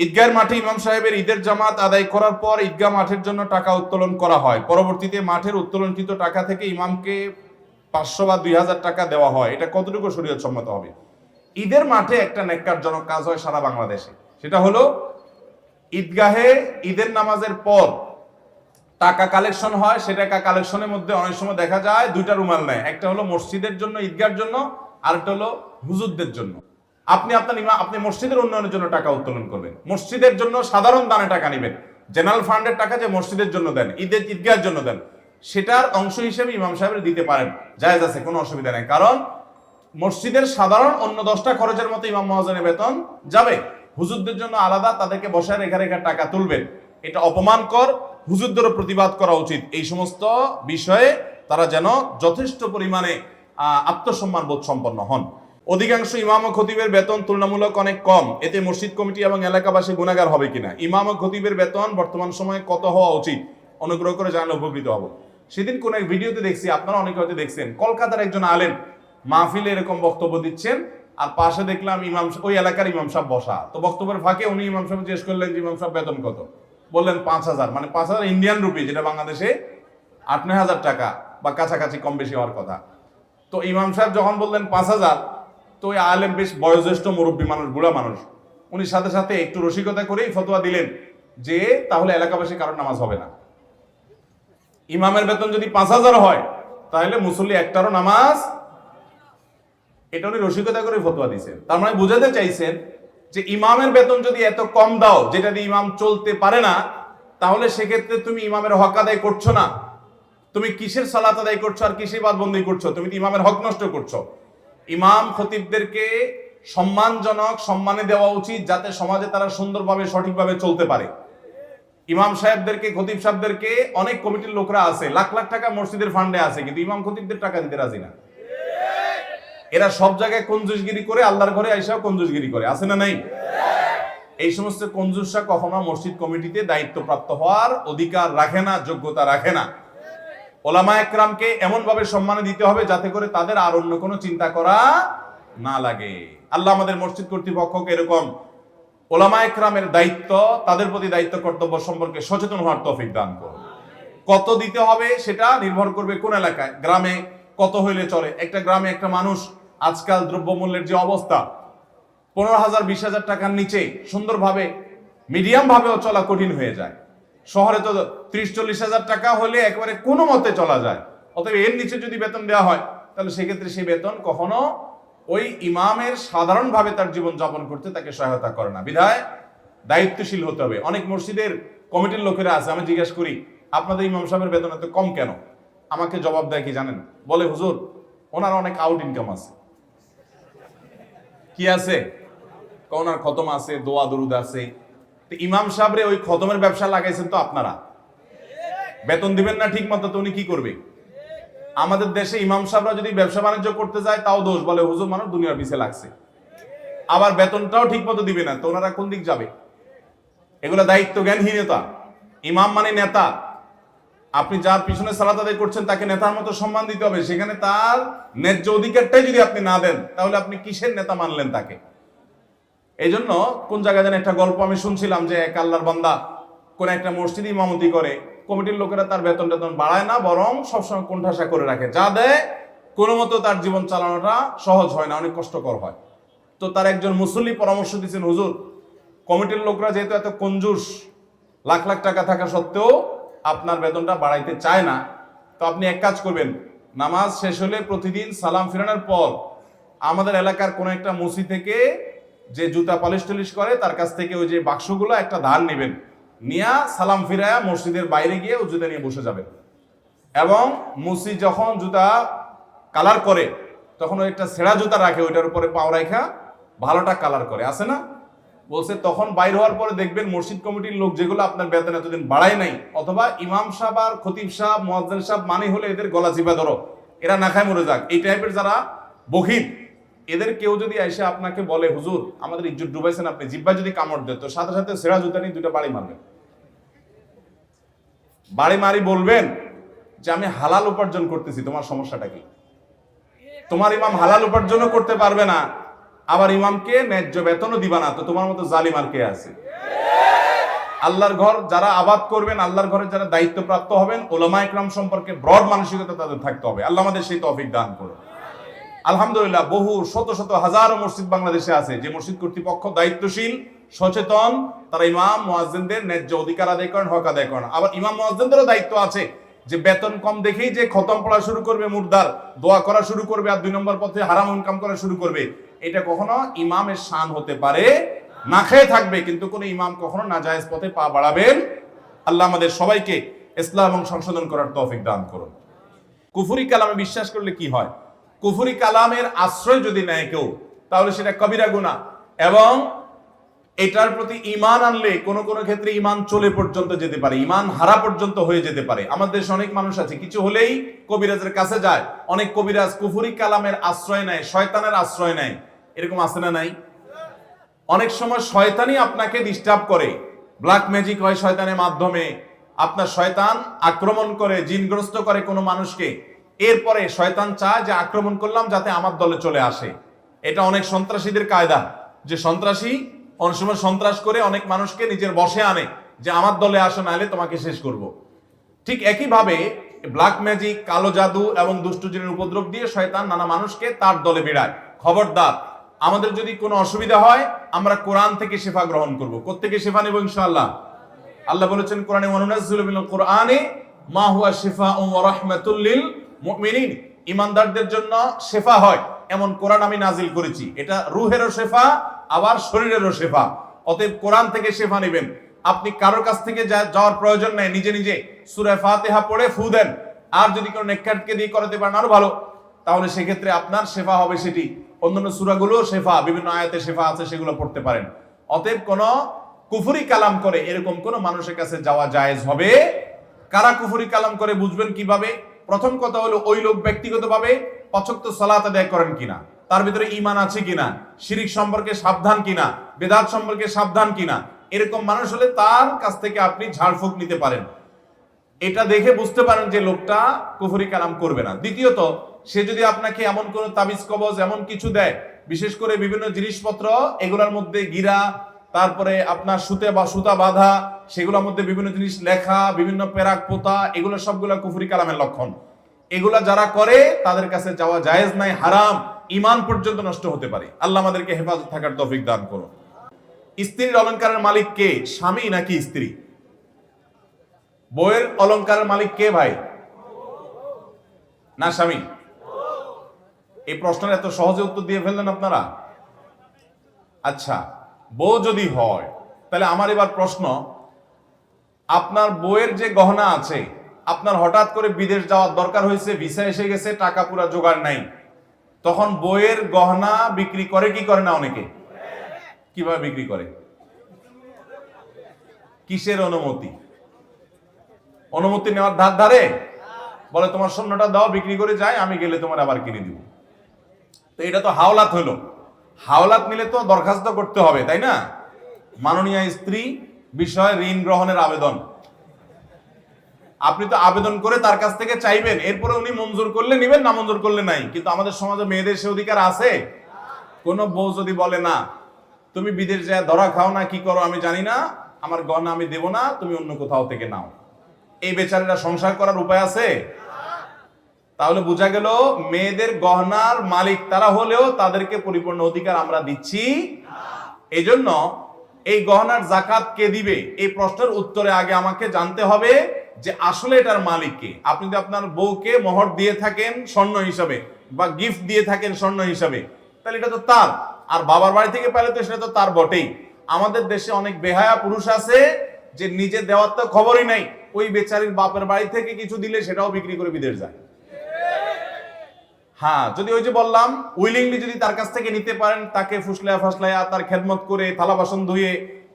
ঈদগাহের মাঠে ইমাম সাহেবের ঈদের জামাত আদায় করার পর ঈদগাহ মাঠের জন্য টাকা উত্তোলন করা হয়। পরবর্তীতে মাঠের উত্তোলনকৃত টাকা থেকে ইমামকে 500 বা 2000 টাকা দেওয়া হয়। এটা কতটুকু শরীয়ত সম্মত হবে? ঈদের মাঠে একটা নেক্কারজনক কাজ হয় সারা বাংলাদেশে, সেটা হলো ঈদগাহে ঈদের নামাজের পর টাকা কালেকশন হয়। সে টাকা কালেকশনের মধ্যে অনেক সময় দেখা যায় দুইটা রুমাল নেয়, একটা হলো মসজিদের জন্য, ঈদগাহের জন্য, আর একটা হলো হুজুরদের জন্য। আপনি মসজিদের উন্নয়নের জন্য টাকা উত্তোলন করবেন, মসজিদের জন্য সাধারণ দানে টাকা নেবেন, জেনারেল ফান্ডের টাকা যে মসজিদের জন্য দেন, ঈদগাহের জন্য দেন, সেটার অংশ হিসেবে ইমাম সাহেবের দিতে পারেন, জায়েজ আছে, কোনো অসুবিধা নেই। কারণ মসজিদের সাধারণ অন্য 10টা খরচের মতো ইমাম মুয়াজ্জিনের বেতন যাবে, হুজুরদের জন্য আলাদা তাদেরকে বসায় রেখা রেখা টাকা তুলবেন। এটা অপমানকর, হুজুরদেরও প্রতিবাদ করা উচিত। এই সমস্ত বিষয়ে তারা যেন যথেষ্ট পরিমাণে আত্মসম্মান বোধ সম্পন্ন হন। অধিকাংশ ইমাম ও খতিবের বেতন তুলনামূলক অনেক কম, এতে মসজিদ কমিটি এবং এলাকাবাসী গুনাহগার হবে কিনা? ইমাম ও খতিবের বেতন বর্তমান সময়ে কত হওয়া উচিত? অনুগ্রহ করে জানলে উপকৃত হব। সেদিন কোন এক ভিডিওতে দেখছি, আপনারা অনেকে হয়তো দেখছেন, কলকাতার একজন আলেম মাহফিলে এরকম বক্তব্য দিচ্ছেন, আর পাশে দেখলাম ওই এলাকার ইমাম সাহেব বসা। তো বক্তব্যের ফাঁকে উনি ইমাম সাহেব জিজ্ঞেস করলেন যে ইমাম সাহেব বেতন কত? বললেন 5000, মানে 5000 ইন্ডিয়ান রুপি, যেটা বাংলাদেশে 8-9 হাজার টাকা বা কাছাকাছি, কম বেশি হওয়ার কথা। তো ইমাম সাহেব যখন বললেন 5000, তো ওই আলেম বেশ বয়োজ্যেষ্ঠ মুরব্বী মানুষ, বুড়া মানুষ, উনি সাথে সাথে একটু রসিকতা করেই ফতোয়া দিলেন যে তাহলে এলাকাবাসী কারোর নামাজ হবে না। ইমামের বেতন যদি 5000 হয় তাহলে মুসল্লি একটারও নামাজ, এটা উনি রসিকতা করে ফতোয়া দিয়েছেন। তার মানে বোঝাতে চাইছেন যে ইমামের বেতন যদি এত কম দাও, যেটা দিয়ে ইমাম চলতে পারে না, তাহলে সেক্ষেত্রে তুমি ইমামের হক আদায় করছো না। তুমি কিসের সালাত আদায় করছো আর কিসের বাদবন্দি করছো? তুমি তো ইমামের হক নষ্ট করছো। ইমাম খতিবদেরকে সম্মানজনক সম্মানে দেওয়া উচিত, যাতে সমাজে তারা সুন্দরভাবে সঠিকভাবে চলতে পারে। ইমাম সাহেবদেরকে, খতিব সাহেবদেরকে, অনেক কমিটির লোকরা আছে, লাখ লাখ টাকা মসজিদের ফান্ডে আছে, কিন্তু ইমাম খতিবদের টাকা দিতে রাজি না। এরা সব জায়গায় কঞ্জুসগিরি করে, আল্লাহর ঘরে আইসাও কঞ্জুসগিরি করে, আছে না নাই? এই সমস্ত কঞ্জুসরা কখনো মসজিদ কমিটিতে দায়িত্বপ্রাপ্ত হওয়ার অধিকার রাখে না, যোগ্যতা রাখে না। ওলামা একরামকে এমন ভাবে সম্মান দিতে হবে যাতে করে তাদের আর অন্য কোনো চিন্তা করা না লাগে। আল্লাহ আমাদের মসজিদ কর্তৃপক্ষকে এরকম ওলামা একরামের দায়িত্ব, তাদের প্রতি দায়িত্ব কর্তব্য সম্পর্কে সচেতন হওয়ার তৌফিক দান করুন। কত দিতে হবে সেটা নির্ভর করবে কোন এলাকায়, গ্রামে কত হইলে চলে। একটা গ্রামে একটা মানুষ, আজকাল দ্রব্যমূল্যের যে অবস্থা, 15,000 20,000 টাকার নিচে সুন্দরভাবে মিডিয়াম ভাবেও চলা কঠিন হয়ে যায়। শহরে তো 30-40 হাজার টাকা হলে একেবারে কোনো মতে চলা যায়। অতএব এর নিচে যদি বেতন দেওয়া হয়, তাহলে সেক্ষেত্রে সেই বেতন কখনো ওই ইমামের সাধারণভাবে তার জীবন যাপন করতে তাকে সহায়তা করে না। বিধায় দায়িত্বশীল হতে হবে। অনেক মসজিদের কমিটির লোকেরা আছে, আমি জিজ্ঞেস করি আপনাদের ইমাম সাহেবের বেতন এত কম কেন? আমাকে জবাব দেয় কি জানেন? বলে হুজুর, ওনার অনেক আউট ইনকাম আছে। কি আছে? ওনার খতম আছে, দোয়া দরুদ আছে। ইমাম সাহেবরে ওই খতমের ব্যবসা লাগাইছেন তো আপনারা, বেতন দিবেন না ঠিক মতো, তো উনি কি করবে? আমাদের দেশে ইমাম সাহেবরা যদি ব্যবসা বাণিজ্য করতে যায় তাও দোষ, বলে হুজুর মানুষ দুনিয়ার পিছে লাগছে। আবার বেতনটাও ঠিক মতো দিবে না, তো ওনারা কোন দিক যাবে? এগুলো দায়িত্ব জ্ঞানহীনতা। ইমাম মানে নেতা। আপনি যার পিছনে সালাত আদায় করছেন তাকে নেতার মতো সম্মান দিতে হবে। সেখানে তার ন্যায্য অধিকারটাই যদি আপনি না দেন, তাহলে আপনি কিসের নেতা মানলেন তাকে? এই জন্য কোন জায়গায় যেন একটা গল্প আমি শুনছিলাম যে এক আল্লাহর বান্দা কোন একটা মসজিদে ইমামতি করে, কমিটির লোকেরা তার বেতন টেতন বাড়ায় না, বরং সবসময় কোণঠাসা করে রাখে, যা দেয় কোনো মতো তার জীবন চালানোটা সহজ হয় না, অনেক কষ্টকর হয়। তো তার একজন মুসল্লি পরামর্শ দিচ্ছেন, হুজুর কমিটির লোকরা যেহেতু এত কঞ্জুস, লাখ লাখ টাকা থাকা সত্ত্বেও আপনার বেতনটা বাড়াইতে চায় না, তো আপনি এক কাজ করবেন, নামাজ শেষ হলে প্রতিদিন সালাম ফিরানোর পর আমাদের এলাকার কোন একটা মসজিদ থেকে যে জুতা পালিশ টালিশ করে তার কাছ থেকে ওই যে বাক্সগুলো একটা ধার নেবেন, নিয়া সালাম ফিরায়া মসজিদের বাইরে গিয়ে ও জুতা নিয়ে বসে যাবেন। এবং মসজিদ যখন জুতা কালার করে তখন ওই একটা ছেঁড়া জুতা রাখে, ওইটার উপরে পাও রাখা ভালোটা কালার করে, আছে না? বলছে তখন বাইর হওয়ার পরে দেখবেন মসজিদ কমিটির লোক যেগুলো আপনার বেতন এতদিন বাড়ায় নাই, অথবা ইমাম সাহেব আর খতিব সাহেব মুয়াজ্জিন সাহেব মানে হলে এদের গলা চিপা ধরো, এরা না খায় মরে যাক, এই টাইপের যারা বখিল, এদের কেউ যদি এসে আপনাকে বলে হুজুর আমাদের ইজ্জত ডুবাইছেন আপনি, জিব্বা যদি কামড় দেয়, তো সাথে সাথে ছেঁড়া জুতা নিয়ে 2টা বাড়ি মারবেন। বাড়ি মারি বলবেন যে আমি হালাল উপার্জন করতেছি, তোমার সমস্যাটা কি? তোমার ইমাম হালাল উপার্জনও করতে পারবে না, আবার ইমামকে ন্যায্য বেতনও দিবা না, তো তোমার মতো জালিম আর কে আছে? আল্লাহর ঘর যারা আবাদ করবেন, আল্লাহর ঘরে যারা দায়িত্বপ্রাপ্ত হবেন, উলামা ইকরাম সম্পর্কে ব্রড মানসিকতা তাদের থাকতে হবে। আল্লাহ আমাদের সেই তৌফিক দান করুন। আলহামদুলিল্লাহ, বহু শত শত হাজারো মসজিদ বাংলাদেশে আছে, যে মসজিদ কর্তৃপক্ষ দায়িত্বশীল, সচেতন, তারা ইমাম মুয়াজ্জিনদের ন্যায্য অধিকার আদায় করেন, হক আদায় করেন। আবার ইমাম মুয়াজ্জিনদেরও দায়িত্ব আছে যে বেতন কম দেখেই যে খতম পড়া শুরু করবে, মুর্দার দোয়া করা শুরু করবে, আর 2 নম্বর পথে হারাম ইনকাম করা শুরু করবে, এটা কখনো ইমামের শান হতে পারে না। খেয়ে থাকবে, কিন্তু কোন ইমাম কখনো নাজায়েজ পথে পা বাড়াবেন। আল্লাহ আমাদের সবাইকে ইসলাম এবং সংশোধন করার তৌফিক দান করুন। কুফরি কালামে বিশ্বাস করলে কি হয়? কুফরি কালামের আশ্রয় যদি নেয় কেউ, তাহলে সেটা কবিরা গুনাহ, এবং এটার প্রতি ঈমান আনলে কোন কোন ক্ষেত্রে ঈমান চলে পর্যন্ত যেতে পারে, ঈমান হারা পর্যন্ত হয়ে যেতে পারে। আমাদের দেশে অনেক মানুষ আছে, কিছু হলেই কবিরাজের কাছে যায়। অনেক কবিরাজ কুফরি কালামের আশ্রয় নেয়, শয়তানের আশ্রয় নেয়। এরকম আছে না নাই? অনেক সময় শয়তানই আপনাকে ডিস্টার্ব করে, ব্ল্যাক ম্যাজিক হয় শয়তানের মাধ্যমে। আপনার শয়তান আক্রমণ করে, জিনগ্রস্ত করে কোনো মানুষকে, এরপরে শয়তান চায় যে আক্রমণ করলাম যাতে আমার দলে চলে আসে। এটা অনেক সন্ত্রাসীদের কায়দা, যে সন্ত্রাসী অনেক সময় সন্ত্রাস করে অনেক মানুষকে নিজের বশে আনে, যে আমার দলে আসো, নাহলে তোমাকে শেষ করব। ঠিক একইভাবে ব্ল্যাক ম্যাজিক, কালো জাদু এবং দুষ্ট জিনের উপদ্রব দিয়ে শয়তান নানা মানুষকে তার দলে বেড়ায়। খবরদার, আমাদের যদি কোনো অসুবিধা হয়, আমরা কোরআন থেকে শিফা গ্রহণ করব। কোত্থেকে শিফা নেব? ইনশাআল্লাহ। আল্লাহ বলেছেন কোরআনে, ওয়ানুনাজ্জিলু মিনাল কোরআনি মা হুয়া শিফাউন ওয়া রাহমাতুল লিল মুমিনিন। ঈমানদারদের জন্য শিফা হয় এমন কোরআন আমি নাজিল করেছি। এটা রূহেরও শিফা, আবার শরীরেরও শিফা। অতএব কোরআন থেকে শিফা নেবেন। আপনি কারোর কাছ থেকে যাওয়ার প্রয়োজন নেই, নিজে নিজে সূরা ফাতিহা পড়ে ফু দেন। আর যদি কোনো নেককারকে দিয়ে করাতে পারেন আরো ভালো, তাহলে সেক্ষেত্রে আপনার শিফা হবে সেটি। অন্যান্য সূরাগুলো শিফা, বিভিন্ন আয়াতে শিফা আছে, সেগুলো পড়তে পারেন। অতএব কোন কুফরি কালাম করে এরকম কোন মানুষের কাছে যাওয়া জায়েজ হবে। কারা কুফরি কালাম করে বুঝবেন কিভাবে? প্রথম কথা হলো, ওই লোক ব্যক্তিগতভাবে 5 ওয়াক্ত সালাত আদায় করেন কিনা, তার ভিতরে ঈমান আছে কিনা, শিরিক সম্পর্কে সাবধান কিনা, বেদাত সম্পর্কে সাবধান কিনা। এরকম মানুষ হলে তার কাছ থেকে আপনি ঝাড়ফুঁক নিতে পারেন। এটা দেখে বুঝতে পারেন যে লোকটা কুফরি কালাম করবে না। দ্বিতীয়ত, সে যদি আপনাকে এমন কোন তাবিজ কবজ এমন কিছু দেয়, বিশেষ করে বিভিন্ন জিনিসপত্র, এগুলোর মধ্যে গিরা, তারপরে আপনার সুতা বাঁধা, সেগুলোর মধ্যে বিভিন্ন জিনিস লেখা, বিভিন্ন পেরাক পোতা, এগুলো সবগুলা কুফরি কালামের লক্ষণ। এগুলা যারা করে তাদের কাছে যাওয়া জায়েজ নাই, হারাম, ঈমান পর্যন্ত নষ্ট হতে পারে। আল্লাহ আমাদেরকে হেফাজত থাকার তৌফিক দান করুন। স্ত্রীর অলংকারের মালিক কে? স্বামী নাকি স্ত্রী? বউয়ের অলংকারের মালিক কে ভাই? না স্বামী? এই প্রশ্নের এত সহজে উত্তর দিয়ে ফেললেন আপনারা। আচ্ছা, বউ যদি হয়, তাহলে আমার এবার প্রশ্ন, আপনার বউয়ের যে গহনা আছে, আপনার হঠাৎ করে বিদেশ যাওয়ার দরকার হয়েছে, ভিসা এসে গেছে, টাকা পুরা জোগাড় নাই, তখন বউয়ের গহনা বিক্রি করে কি করে না? অনেকে কিভাবে বিক্রি করে? কিসের অনুমতি? অনুমতি নেওয়ার ধার ধারে বলে তোমার স্বর্ণটা দাও, বিক্রি করে যায়, আমি গেলে তোমার আবার কিনে দিব। তো এটা তো হাওলাত হলো। হাওলাত নিলে তো দরখাস্ত করতে হবে, তাই না? মাননীয় স্ত্রী বিষয়ে ঋণ গ্রহণের আবেদন, আপনি তো আবেদন করে তার কাছ থেকে চাইবেন, এরপরে উনি মঞ্জুর করলে নিবেন, না মঞ্জুর করলে নাই। কিন্তু আমাদের সমাজে মেয়েদের সে অধিকার আছে? কোন বউ যদি বলে না, তুমি বিদেশ যায় ধরা খাও না কি করো আমি জানি না, আমার গহনা আমি দেব না, তুমি অন্য কোথাও থেকে নাও, এই বেচারীরা সংসার করার উপায় আছে? তাহলে বোঝা গেল মেয়েদের গহনার মালিক তারা হলেও তাদেরকে পরিপূর্ণ অধিকার আমরা দিচ্ছি। এই জন্য এই গহনার যাকাত কে দিবে, এই প্রশ্নের উত্তরে আগে আমাকে জানতে হবে যে আসলে এটার মালিক কে। আপনি যদি আপনার বউকে মোহর দিয়ে থাকেন স্বর্ণ হিসাবে, বা গিফট দিয়ে থাকেন স্বর্ণ হিসাবে, তাহলে এটা তো তার। আর বাবার বাড়ি থেকে পেলে তো সেটা তো তার বটেই। আমাদের দেশে অনেক বেহায়া পুরুষ আছে যে নিজে দেওয়ার তো খবরই নাই, ওই বেচারির বাপের বাড়ি থেকে কিছু দিলে সেটাও বিক্রি করে বিদেশ যায়। হ্যাঁ, যদি ওই যে বললাম উইলিংলি যদি তার কাছ থেকে নিতে পারেন, তাকে ফুসলায়া ফাসলায়া তার খেদমত করে থালা বাসন ধুয়ে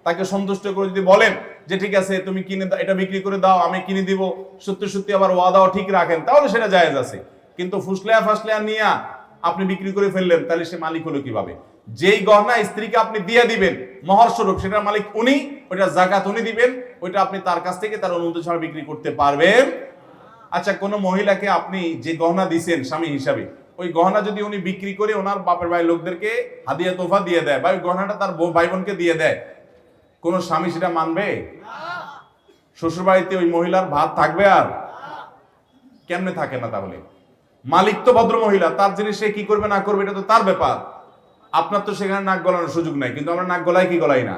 তাকে সন্তুষ্ট করে যদি বলেন যে ঠিক আছে তুমি কিনে এটা বিক্রি করে দাও, আমি কিনে দিব, সত্যি সত্যি আবার ওয়াদাও ঠিক রাখেন, তাহলে সেটা জায়েজ আছে। কিন্তু ফুসলায়া ফাসলায়া নিয়ে আপনি বিক্রি করে ফেললেন, তাহলে সে মালিক হলো কিভাবে? যেই গহনা স্ত্রীকে আপনি দিয়ে দিবেন মহর স্বরূপ, সেটার মালিক উনি, ওইটা যাকাত উনি দিবেন, ওইটা আপনি তার কাছ থেকে তার অনুমতি ছাড়া বিক্রি করতে পারবেন। আচ্ছা, কোন মহিলাকে আপনি যে গহনা দিচ্ছেন স্বামী হিসাবে, ওই গহনা যদি উনি বিক্রি করে ওনার বাপের ভাই লোকদেরকে হাদিয়া তোফা দিয়ে দেয়, বা ওই গহনাটা তার ভাই বোনকে দিয়ে দেয়, কোন স্বামী সেটা মানবে? শ্বশুরবাড়িতে ওই মহিলার ভাত থাকবে? আর কেমনে থাকে না? তাহলে মালিক তো ভদ্র মহিলা, তার জিনিস সে কি করবে না করবে এটা তো তার ব্যাপার। আপনার তো সেখানে নাক গলানোর সুযোগ নাই, কিন্তু আমরা নাক গলাই কি গলাই না?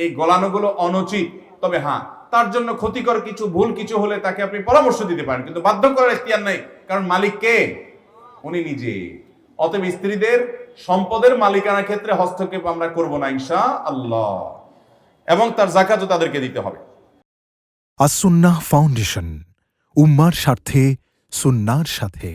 এই গলানোগুলো অনুচিত। তবে হ্যাঁ, তার জন্য ক্ষতিকর কিছু ভুল কিছু হলে তাকে আপনি পরামর্শ দিতে পারেন, কিন্তু বাধ্য করার এখতিয়ার নাই, কারণ মালিক কে? উনি নিজে। অতএব স্ত্রীদের সম্পদের মালিকানার ক্ষেত্রে হস্তক্ষেপ আমরা করব না ইনশাআল্লাহ, এবং তার যাকাতও তাদেরকে দিতে হবে। আস-সুন্নাহ ফাউন্ডেশন, উম্মার স্বার্থে সুন্নাহর সাথে।